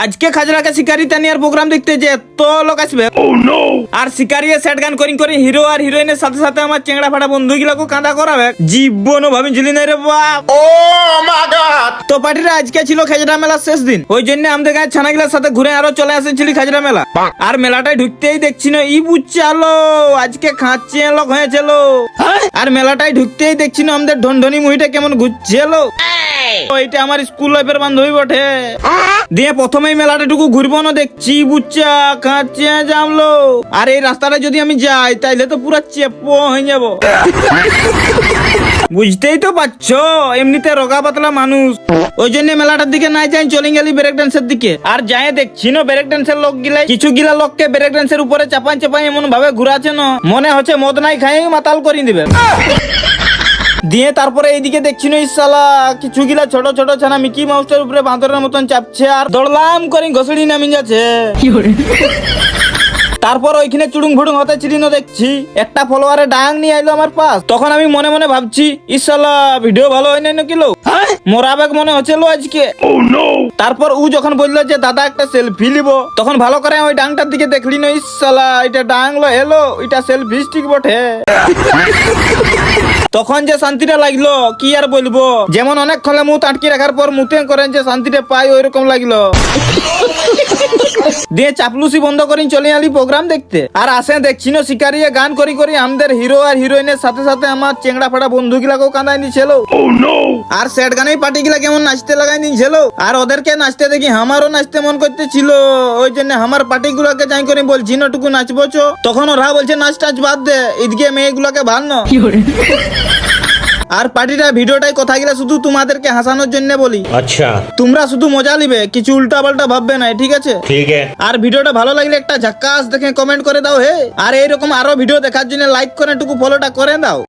আজকে খাজরাকে শিকারি তানিয়ার প্রোগ্রাম দেখতে যে এত লোক আসবে আর শিকারিয়ে সেট গান করি হিরো আর হিরোইনের সাথে সাথে আমার চেংড়া ফাটা বন্ধু গুলাকে কাঁদা করাবে জীবনও ভাবিছিলি না রে বাপ। ও মাই গড। তো পার্টিটা আজকে ছিল খাজরা মেলার শেষ দিন, ওই জন্য আমাদের গায়ে ছানাগুলার সাথে ঘুরে আরো চলে আসেছিলি খাজরা মেলা। আর মেলাটায় ঢুকতেই দেখছি না ই বুঝছালো আজকে খাঁচে লোক হয়েছিল। আর মেলাটায় ঢুকতেই দেখছি না আমাদের ঢনঢনি মুহিটা কেমন ঘুরছিল। ওইটা আমার স্কুল লাইফের বান্ধবী বটে। দিয়ে প্রথমেই মেলাটাটুকু ঘুরবো না দেখছি বুচ্চা কাঁচে জামলো। আর এই রাস্তাটা যদি আমি যাই তাইলে তো পুরো চেপো হয়ে যাবো। বুঝতেই তো পারছো এমনিতে রোগা পাতলা মানুষ, ওই জন্য মেলাটার দিকে নাই যাই চলে গেলি ব্রেক ডান্সের দিকে। আর যাই দেখছি না ব্রেক ডান্সের লোক গিলা কিছু গিলা লোককে ব্রেক ডান্সের উপরে চাপাই চাপাই এমন ভাবে ঘুরাছে না মনে হচ্ছে মদ নাই খাই মাতাল করে দিবে। দিয়ে তারপরে এইদিকে দেখছি না ইসালা কিছু গিলা ছোট ছোট ছানা মিকি মাউসের উপরে বাঁদরের মতন চাপছে আর দৌড়লাম করে ঘষড়ি নামি যাচ্ছে। তারপর ওইখানে চুড়ুং ফুড়ুং হতে চিরিনো দেখছি একটা ফলোয়ারে ডাং নিয়ে আইলো আমার পাশ। তখন আমি মনে মনে ভাবছি ইসালা ভিডিও ভালো হয় নাই নাকি লো মোরাবেগ মনে হচ্ছিল আজকে। তারপর ও যখন বললো যে দাদা একটা সেলফি লিব তখন ভালো করে ওই ডাংটার দিকে দেখলি না ইসালা এটা ডাং লো হেলো এটা সেলফি স্টিক বটে। তখন যে শান্তিটা লাগলো কি আর বলবো, যেমন অনেক খলে মুখ আটকে রাখার পর মুতে করেন যে শান্তিটা পাই ওই রকম লাগলো। দিয়ে চাপলুসি বন্ধ করে চলে আলি প্রোগ্রাম দেখতে। আর আসে দেখছি না শিকারিয়ে গান করি করি আমাদের হিরো আর হিরোইনের সাথে সাথে আমার চেংড়া ফাটা বন্ধু গিলাকেও কাঁদাই দিয়েছিল। আর সেট গানেই পার্টি গিলা কেমন নাচতে লাগাই দিয়েছিল। আর ওদেরকে নাচতে দেখি আমারও নাচতে মন করতেছিল, ওই জন্য আমার পার্টি গুলাকে যাই করে বলছি না টুকু নাচবো চো। তখন ওরা বলছে নাচ টাচ বাদ দে এদিকে মেয়েগুলাকে ভাল না। আর পার্টিটা ভিডিওটাই কথা গিলা শুধু তোমাদেরকে হাসানোর জন্য বলি। আচ্ছা তোমরা শুধু মজা লিবে কিছু উল্টা পাল্টা ভাববে না, ঠিক আছে? ঠিক আছে। আর ভিডিওটা ভালো লাগলে একটা ঝাক্কাস দেখে কমেন্ট করে দাও হে। আর এইরকম আরো ভিডিও দেখার জন্য লাইক করে টুকু ফলোটা করে দাও।